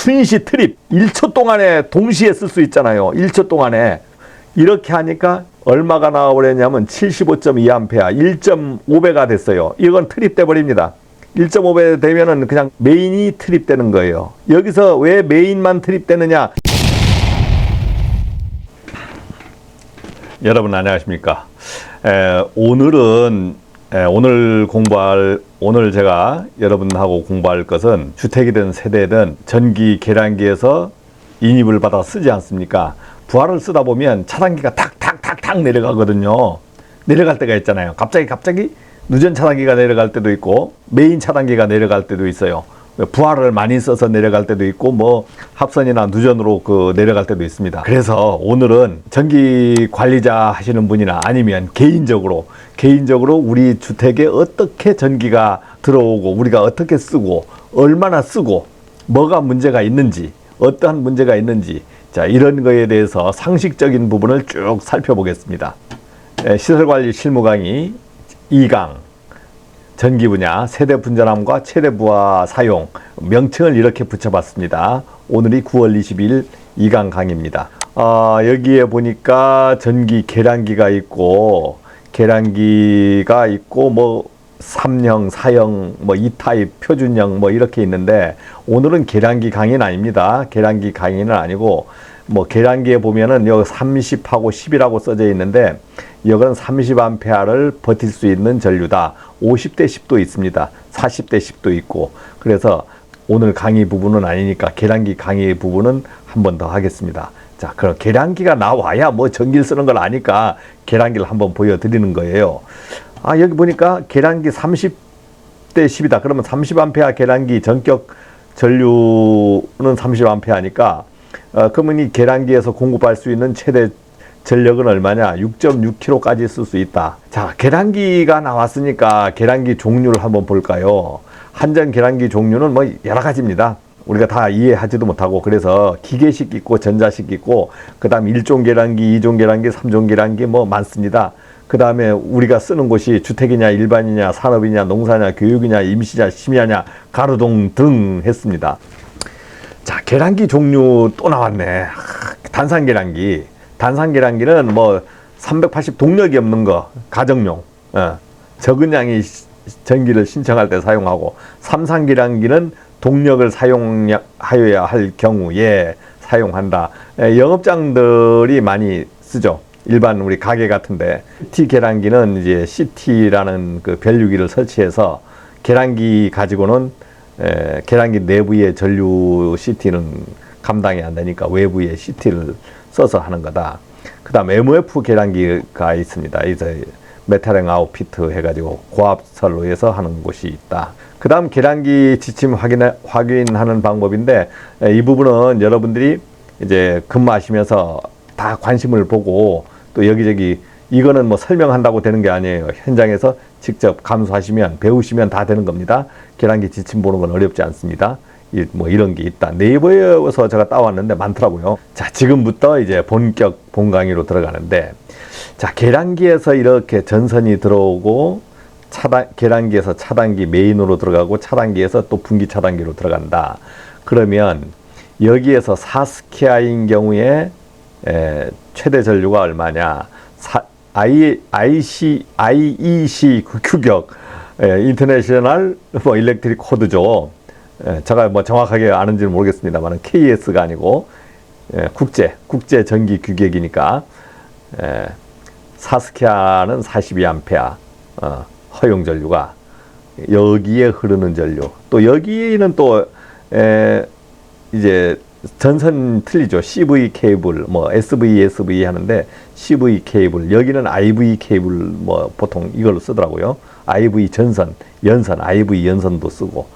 순시 트립 1초 동안에 동시에 쓸 수 있잖아요. 1초 동안에. 이렇게 하니까 얼마가 나와버렸냐면 75.2A 1.5배가 됐어요. 이건 트립돼 버립니다. 1.5배 되면은 그냥 메인이 트립되는 거예요. 여기서 왜 메인만 트립되느냐? 여러분 안녕하십니까? 오늘 제가 여러분하고 공부할 것은 주택이든 세대든 전기 계량기에서 인입을 받아 쓰지 않습니까? 부하를 쓰다 보면 차단기가 탁탁탁탁 내려가거든요. 내려갈 때가 있잖아요. 갑자기 누전 차단기가 내려갈 때도 있고 메인 차단기가 내려갈 때도 있어요. 부하를 많이 써서 내려갈 때도 있고 뭐 합선이나 누전으로 내려갈 때도 있습니다. 그래서 오늘은 전기 관리자 하시는 분이나 아니면 개인적으로 우리 주택에 어떻게 전기가 들어오고 우리가 어떻게 쓰고 얼마나 쓰고 뭐가 문제가 있는지 어떠한 문제가 있는지 자 이런 거에 대해서 상식적인 부분을 쭉 살펴보겠습니다. 시설관리 실무 강의 2강 전기 분야 세대 분전함과 최대 부하 사용 명칭을 이렇게 붙여봤습니다. 오늘이 9월 20일 2강 강의입니다. 여기에 보니까 전기 계량기가 있고 뭐 3형, 4형, 뭐 2타입, 표준형 뭐 이렇게 있는데 오늘은 계량기 강의는 아닙니다. 계량기 강의는 아니고 뭐 계량기에 보면은 여기 30하고 10이라고 써져 있는데 이건 30A를 버틸 수 있는 전류다. 50대 10도 있습니다. 40대 10도 있고 그래서 오늘 강의 부분은 아니니까 계량기 강의 부분은 한 번 더 하겠습니다. 자, 그럼 계량기가 나와야 뭐 전기를 쓰는 걸 아니까 계량기를 한번 보여드리는 거예요. 여기 보니까 계량기 30대 10이다. 그러면 30A 계량기 전격 전류는 30A니까 그러면 이 계량기에서 공급할 수 있는 최대 전력은 얼마냐? 6.6kg까지 쓸 수 있다. 자, 계량기가 나왔으니까 계량기 종류를 한번 볼까요? 한전 계량기 종류는 뭐 여러 가지입니다. 우리가 다 이해하지도 못하고 그래서 기계식 있고 전자식 있고 그 다음 1종 계량기, 2종 계량기, 3종 계량기 뭐 많습니다. 그 다음에 우리가 쓰는 곳이 주택이냐 일반이냐 산업이냐 농사냐 교육이냐 임시냐 심야냐 가로등 등 했습니다. 자, 계량기 종류 또 나왔네. 단산 계량기는 뭐 380 동력이 없는 거 가정용 적은 양의 전기를 신청할 때 사용하고 삼산 계량기는 동력을 사용하여야 할 경우에 사용한다. 영업장들이 많이 쓰죠. 일반 우리 가게 같은데 CT 계량기는 이제 CT라는 그 변류기를 설치해서 계량기 가지고는 계량기 내부의 전류 CT는 감당이 안 되니까 외부의 CT를 써서 하는 거다. 그 다음 MOF 계량기가 있습니다. 이제 메탈행 아웃피트 해가지고 고압설로 해서 하는 곳이 있다. 그 다음 계량기 지침 확인하는 방법인데 이 부분은 여러분들이 이제 근무하시면서 다 관심을 보고 또 여기저기 이거는 뭐 설명한다고 되는 게 아니에요. 현장에서 직접 감수하시면 배우시면 다 되는 겁니다. 계량기 지침 보는 건 어렵지 않습니다. 뭐 이런 게 있다. 네이버에서 제가 따왔는데 많더라고요. 자, 지금부터 이제 본격 본강의로 들어가는데 자, 계량기에서 이렇게 전선이 들어오고 계량기에서 차단기 메인으로 들어가고 차단기에서 또 분기 차단기로 들어간다. 그러면 여기에서 4스키아인 경우에 최대 전류가 얼마냐? IEC 규격 인터내셔널 뭐 일렉트릭 코드죠. 제가 뭐 정확하게 아는지는 모르겠습니다만 KS가 아니고 국제 전기 규격이니까 4스키아는 42A 허용 전류가 여기에 흐르는 전류 또 여기는 또 이제 전선 틀리죠. CV 케이블 뭐 SV 하는데 CV 케이블 여기는 IV 케이블 뭐 보통 이걸로 쓰더라고요. IV 전선 연선 IV 연선도 쓰고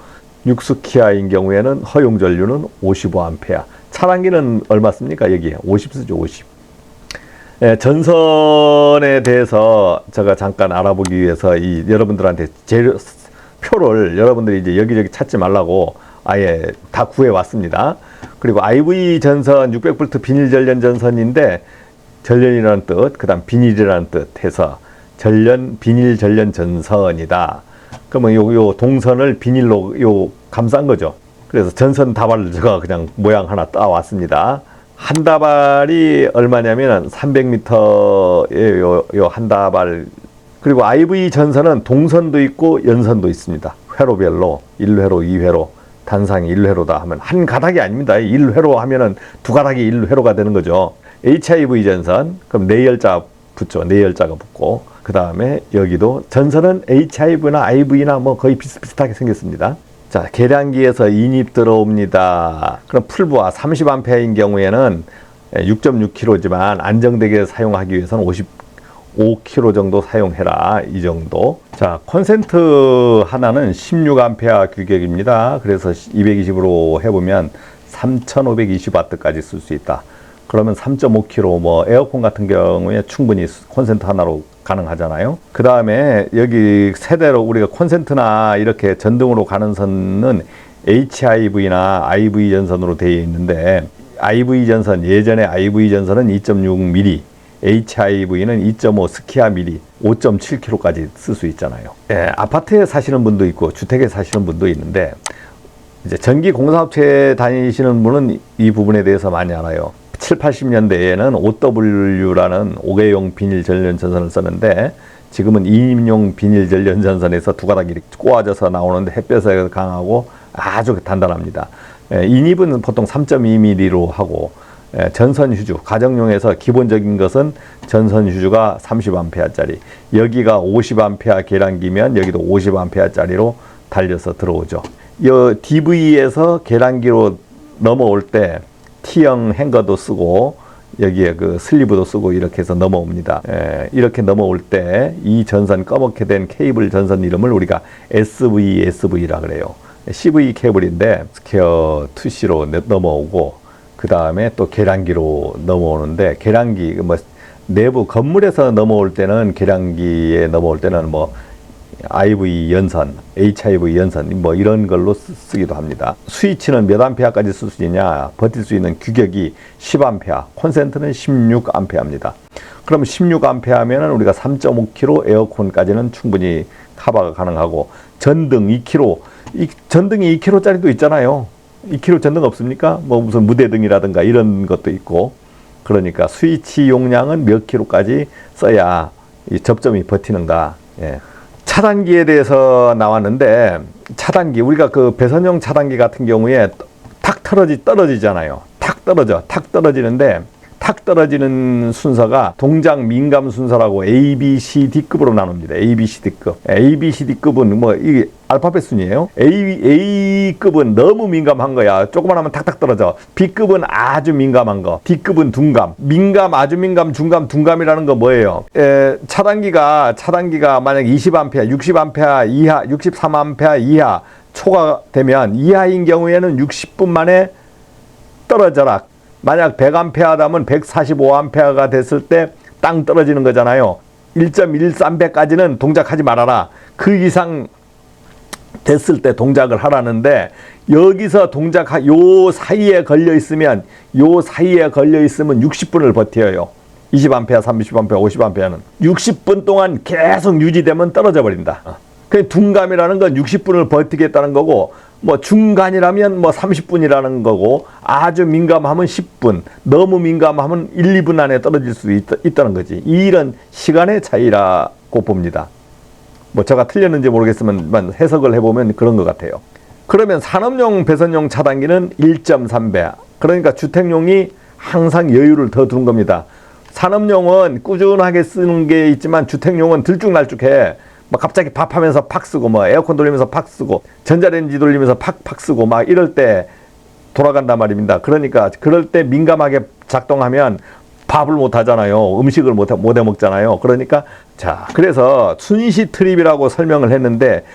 6스키아인 경우에는 허용 전류는 55A. 차단기는 얼마 씁니까? 여기에 50 쓰죠. 50. 전선에 대해서 제가 잠깐 알아보기 위해서 여러분들한테 표를 여러분들이 이제 여기저기 찾지 말라고 아예 다 구해 왔습니다. 그리고 IV 전선 600V 비닐 전련 전선인데 전련이라는 뜻, 그다음 비닐이라는 뜻 해서 비닐 전련 전선이다. 그러면 요 동선을 비닐로 감싼 거죠. 그래서 전선 다발을 제가 그냥 모양 하나 따왔습니다. 한 다발이 얼마냐면 300m의 요 한 다발. 그리고 IV 전선은 동선도 있고 연선도 있습니다. 회로별로 1회로, 2회로, 단상이 1회로다 하면 한 가닥이 아닙니다. 1회로 하면은 두 가닥이 1회로가 되는 거죠. HIV 전선, 그럼 네 열자 붙죠. 네 열자가 붙고, 그 다음에 여기도 전선은 HIV나 IV나 뭐 거의 비슷비슷하게 생겼습니다. 자, 계량기에서 인입 들어옵니다. 그럼 풀부하 30A인 경우에는 6.6kg지만 안정되게 사용하기 위해서는 55kg 정도 사용해라. 이 정도. 자, 콘센트 하나는 16A 규격입니다. 그래서 220으로 해보면 3520W까지 쓸 수 있다. 그러면 3.5kg, 뭐 에어컨 같은 경우에 충분히 콘센트 하나로 가능하잖아요. 그 다음에 여기 세대로 우리가 콘센트나 이렇게 전등으로 가는 선은 HIV나 IV 전선으로 되어 있는데, IV 전선, 예전에 IV 전선은 2.6mm, HIV는 2.5 스키아 미리, 5.7kg까지 쓸 수 있잖아요. 예, 아파트에 사시는 분도 있고 주택에 사시는 분도 있는데, 이제 전기 공사업체 다니시는 분은 이 부분에 대해서 많이 알아요. 7, 80년대에는 OW라는 5개용 비닐 전련 전선을 썼는데, 지금은 2인용 비닐 전련 전선에서 두 가닥이 이렇게 꼬아져서 나오는데 햇볕에 강하고 아주 단단합니다. 인입은 보통 3.2mm로 하고, 전선 휴주, 가정용에서 기본적인 것은 전선 휴주가 30A짜리, 여기가 50A 계량기면 여기도 50A짜리로 달려서 들어오죠. 이 DV에서 계량기로 넘어올 때 T형 행거도 쓰고 여기에 그 슬리브도 쓰고 이렇게 해서 넘어옵니다. 이렇게 넘어올 때 이 전선 검게 된 케이블 전선 이름을 우리가 SV라 그래요. CV 케이블인데 스퀘어 2C로 넘어오고, 그 다음에 또 계량기로 넘어오는데, 계량기 뭐 내부 건물에서 넘어올 때는, 계량기에 넘어올 때는 뭐 IV 연선, HIV 연선 뭐 이런 걸로 쓰기도 합니다. 스위치는 몇 암페어까지 쓸 수 있냐, 버틸 수 있는 규격이 10A, 콘센트는 16A입니다. 그럼 16A면은 우리가 3.5kg 에어컨까지는 충분히 커버가 가능하고, 전등 2kg, 전등이 2kg짜리도 있잖아요. 2kg 전등 없습니까? 뭐 무슨 무대등이라든가 이런 것도 있고, 그러니까 스위치 용량은 몇 킬로까지 써야 이 접점이 버티는가. 예. 차단기에 대해서 나왔는데, 차단기, 우리가 그 배선용 차단기 같은 경우에 탁 떨어지잖아요. 탁 떨어지는데, 탁 떨어지는 순서가 동작 민감 순서라고 A, B, C, D급으로 나눕니다. A, B, C, D급. A, B, C, D급은 뭐 이게 알파벳 순이에요. A급은 너무 민감한 거야. 조금만 하면 탁탁 떨어져. B급은 아주 민감한 거. D급은 둔감. 민감, 아주 민감, 중감, 둔감이라는 거 뭐예요? 차단기가 만약 20A, 60A 이하, 63A 이하 초가 되면, 이하인 경우에는 60분 만에 떨어져라. 만약 100A다면 145A가 됐을 때 땅 떨어지는 거잖아요. 1.13배까지는 동작하지 말아라. 그 이상 됐을 때 동작을 하라는데, 여기서 요 사이에 걸려 있으면 60분을 버텨요. 20A, 30A, 50A는 60분 동안 계속 유지되면 떨어져 버린다. 그 둔감이라는 건 60분을 버티겠다는 거고, 뭐 중간이라면 뭐 30분이라는 거고, 아주 민감하면 10분, 너무 민감하면 1, 2분 안에 떨어질 수 있다는 거지. 이런 시간의 차이라고 봅니다. 뭐 제가 틀렸는지 모르겠지만 해석을 해보면 그런 것 같아요. 그러면 산업용 배선용 차단기는 1.3배. 그러니까 주택용이 항상 여유를 더 두는 겁니다. 산업용은 꾸준하게 쓰는 게 있지만, 주택용은 들쭉날쭉해. 뭐 갑자기 밥하면서 팍 쓰고, 뭐 에어컨 돌리면서 팍 쓰고, 전자레인지 돌리면서 팍팍 쓰고, 막 이럴 때 돌아간단 말입니다. 그러니까 그럴 때 민감하게 작동하면 밥을 못 하잖아요. 음식을 못 해 먹잖아요. 그러니까 자, 그래서 순시 트립이라고 설명을 했는데,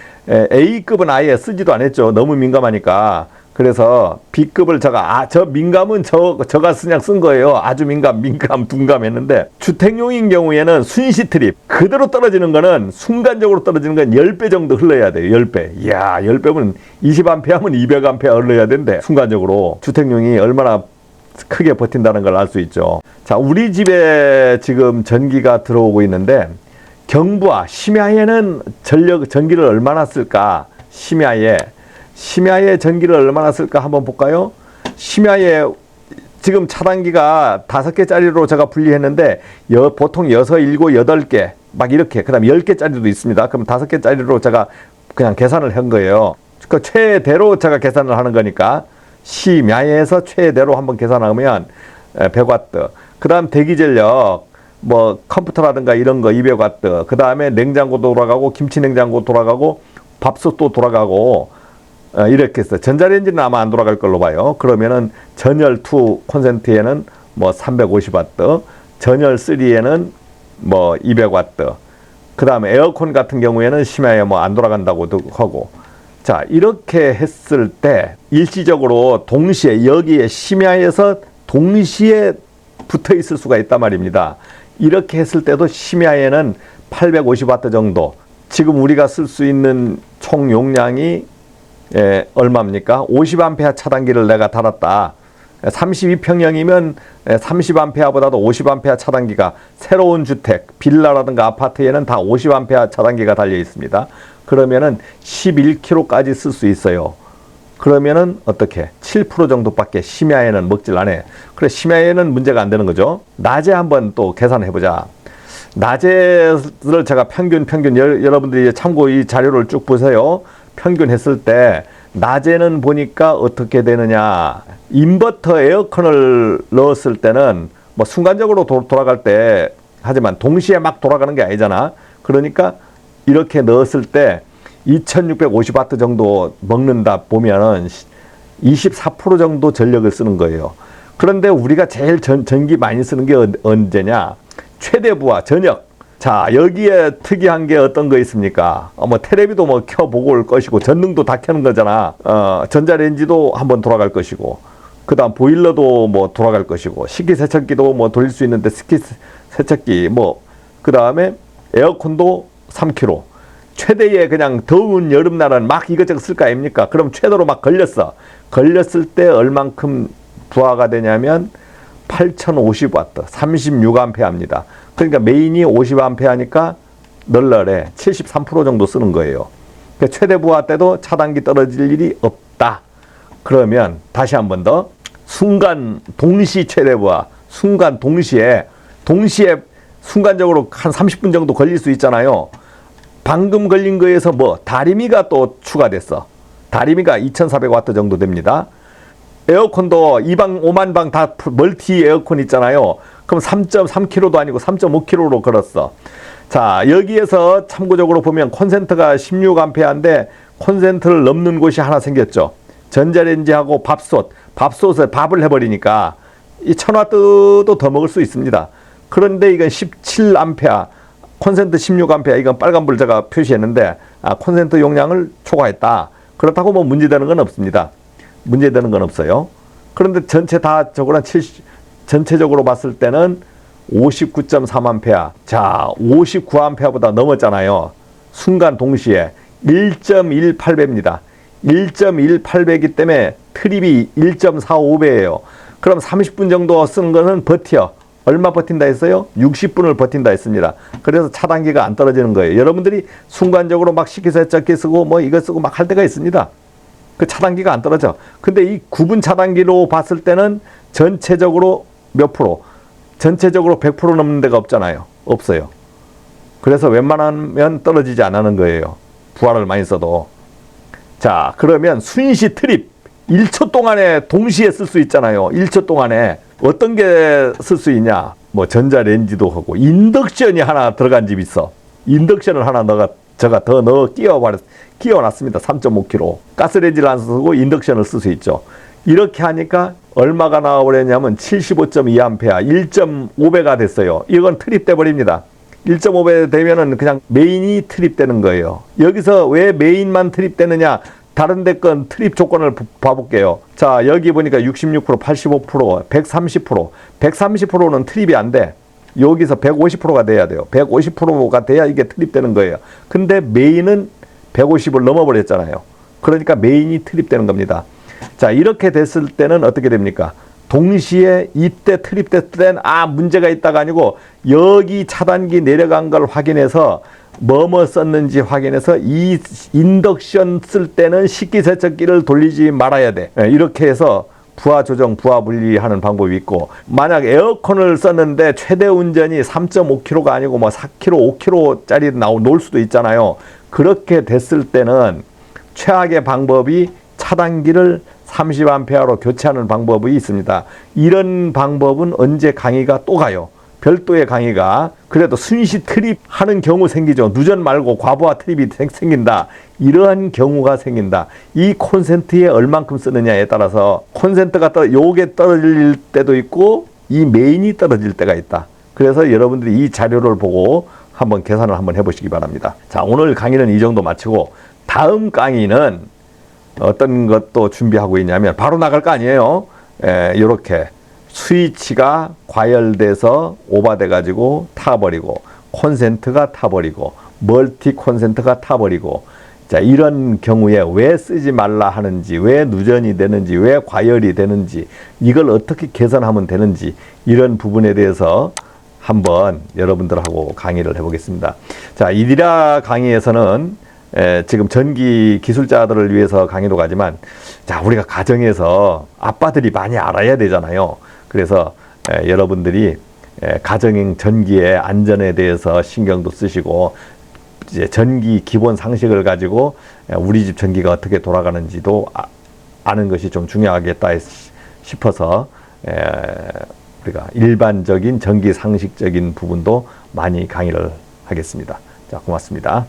A급은 아예 쓰지도 않았죠. 너무 민감하니까. 그래서 B급을 저 민감은 저가 그냥 쓴 거예요. 아주 민감, 둔감 했는데, 주택용인 경우에는 순시 트립, 그대로 떨어지는 거는, 순간적으로 떨어지는 건 10배 정도 흘러야 돼요. 10배. 이야, 10배면 20A 하면 200A 흘러야 된대. 순간적으로. 주택용이 얼마나 크게 버틴다는 걸 알 수 있죠. 자, 우리 집에 지금 전기가 들어오고 있는데, 경부하, 심야에는 전기를 얼마나 쓸까? 심야에 심야에 전기를 얼마나 쓸까 한번 볼까요? 심야에 지금 차단기가 5개짜리로 제가 분리했는데 보통 6, 7, 8개 막 이렇게 그 다음에 10개짜리도 있습니다. 그럼 5개짜리로 제가 그냥 계산을 한 거예요. 그 최대로 제가 계산을 하는 거니까 심야에서 최대로 한번 계산하면 100W. 그 다음 대기전력 뭐 컴퓨터라든가 이런 거 200W. 그 다음에 냉장고 돌아가고 김치 냉장고 돌아가고 밥솥도 돌아가고 이렇게 해서 전자레인지는 아마 안 돌아갈 걸로 봐요. 그러면은 전열 2 콘센트에는 뭐 350W, 전열 3에는 뭐 200W. 그 다음에 에어컨 같은 경우에는 심야에 뭐 안 돌아간다고도 하고. 자, 이렇게 했을 때 일시적으로 동시에 여기에 심야에서 동시에 붙어 있을 수가 있단 말입니다. 이렇게 했을 때도 심야에는 850W 정도. 지금 우리가 쓸 수 있는 총 용량이 얼마입니까? 50A 차단기를 내가 달았다. 32평형이면 30A보다도 50A 차단기가 새로운 주택, 빌라라든가 아파트에는 다 50A 차단기가 달려 있습니다. 그러면은 11kW까지 쓸 수 있어요. 그러면은 어떻게? 7% 정도밖에 심야에는 먹질 않아요. 그래, 심야에는 문제가 안 되는 거죠. 낮에 한번 또 계산해 보자. 낮에를 제가 평균 여러분들이 참고 이 자료를 쭉 보세요. 평균했을 때 낮에는 보니까 어떻게 되느냐. 인버터 에어컨을 넣었을 때는 뭐 순간적으로 돌아갈 때 하지만 동시에 막 돌아가는 게 아니잖아. 그러니까 이렇게 넣었을 때 2650W 정도 먹는다 보면은 24% 정도 전력을 쓰는 거예요. 그런데 우리가 제일 전기 많이 쓰는 게 언제냐? 최대 부하 전역. 자, 여기에 특이한 게 어떤 거 있습니까? 뭐 테레비도 뭐 켜보고 올 것이고 전등도 다 켜는 거잖아. 전자레인지도 한번 돌아갈 것이고, 그 다음 보일러도 뭐 돌아갈 것이고, 식기세척기도 뭐 돌릴 수 있는데 식기세척기 뭐, 그 다음에 에어컨도 3kg. 최대의 그냥 더운 여름날은 막 이것저것 쓸 거 아닙니까? 그럼 최대로 막 걸렸어. 걸렸을 때 얼만큼 부하가 되냐면 8050W, 36A입니다. 그러니까 메인이 50A니까 널널해. 73% 정도 쓰는 거예요. 그러니까 최대 부하 때도 차단기 떨어질 일이 없다. 그러면 다시 한 번 더. 순간 동시 최대 부하. 순간 동시에 순간적으로 한 30분 정도 걸릴 수 있잖아요. 방금 걸린 거에서 뭐 다리미가 또 추가됐어. 다리미가 2400W 정도 됩니다. 에어컨도 2방 5만 방 다 멀티 에어컨 있잖아요. 그럼 3.3kg도 아니고 3.5kg로 걸었어. 자, 여기에서 참고적으로 보면 콘센트가 16A인데 콘센트를 넘는 곳이 하나 생겼죠. 전자레인지하고 밥솥에 밥을 해버리니까 이 1000W도 더 먹을 수 있습니다. 그런데 이건 17A, 콘센트 16A, 이건 빨간불 제가 표시했는데 콘센트 용량을 초과했다. 그렇다고 뭐 문제되는 건 없습니다. 문제되는 건 없어요. 그런데 전체적으로 봤을 때는 59.3A. 자, 59A보다 넘었잖아요. 순간 동시에 1.18배입니다. 1.18배이기 때문에 트립이 1.45배예요. 그럼 30분 정도 쓰는 거는 버텨. 얼마 버틴다 했어요? 60분을 버틴다 했습니다. 그래서 차단기가 안 떨어지는 거예요. 여러분들이 순간적으로 막 식기세척기 쓰고 뭐 이거 쓰고 막 할 때가 있습니다. 그 차단기가 안 떨어져. 근데 이 구분 차단기로 봤을 때는 전체적으로 몇 프로? 전체적으로 100% 넘는 데가 없잖아요. 없어요. 그래서 웬만하면 떨어지지 않는 거예요. 부하를 많이 써도. 자, 그러면 순시 트립 1초 동안에 동시에 쓸 수 있잖아요. 1초 동안에 어떤 게 쓸 수 있냐? 뭐 전자레인지도 하고 인덕션이 하나 들어간 집 있어. 인덕션을 하나 제가 더 끼워놨습니다. 3.5kg. 가스레인지를 안 쓰고 인덕션을 쓸 수 있죠. 이렇게 하니까 얼마가 나와버렸냐면 75.2A, 1.5배가 됐어요. 이건 트립돼 버립니다. 1.5배 되면은 그냥 메인이 트립되는 거예요. 여기서 왜 메인만 트립되느냐? 다른 데 건 트립 조건을 봐볼게요. 자, 여기 보니까 66%, 85%, 130%. 130%는 트립이 안 돼. 여기서 150%가 돼야 돼요. 150%가 돼야 이게 트립되는 거예요. 근데 메인은 150을 넘어버렸잖아요. 그러니까 메인이 트립되는 겁니다. 자, 이렇게 됐을 때는 어떻게 됩니까? 동시에 이때 트립됐을 땐 문제가 있다가 아니고 여기 차단기 내려간 걸 확인해서 뭐뭐 썼는지 확인해서 이 인덕션 쓸 때는 식기세척기를 돌리지 말아야 돼. 이렇게 해서 부하 조정, 부하 분리하는 방법이 있고, 만약 에어컨을 썼는데 최대 운전이 3.5km가 아니고 뭐 4km, 5km짜리 놓을 수도 있잖아요. 그렇게 됐을 때는 최악의 방법이 차단기를 30A로 교체하는 방법이 있습니다. 이런 방법은 언제 강의가 또 가요. 별도의 강의가. 그래도 순시 트립 하는 경우 생기죠. 누전 말고 과부하 트립이 생긴다. 이러한 경우가 생긴다. 이 콘센트에 얼만큼 쓰느냐에 따라서 콘센트가 요게 떨어질 때도 있고 이 메인이 떨어질 때가 있다. 그래서 여러분들이 이 자료를 보고 한번 계산을 한번 해보시기 바랍니다. 자, 오늘 강의는 이 정도 마치고 다음 강의는 어떤 것도 준비하고 있냐면 바로 나갈 거 아니에요. 이렇게 스위치가 과열돼서 오버돼 가지고 타버리고 콘센트가 타버리고 멀티 콘센트가 타버리고, 자, 이런 경우에 왜 쓰지 말라 하는지, 왜 누전이 되는지, 왜 과열이 되는지, 이걸 어떻게 개선하면 되는지, 이런 부분에 대해서 한번 여러분들하고 강의를 해보겠습니다. 자, 이디라 강의에서는 지금 전기 기술자들을 위해서 강의도 가지만, 자, 우리가 가정에서 아빠들이 많이 알아야 되잖아요. 그래서 여러분들이 가정 전기의 안전에 대해서 신경도 쓰시고, 이제 전기 기본 상식을 가지고 우리 집 전기가 어떻게 돌아가는지도 아는 것이 좀 중요하겠다 싶어서 우리가 일반적인 전기 상식적인 부분도 많이 강의를 하겠습니다. 자, 고맙습니다.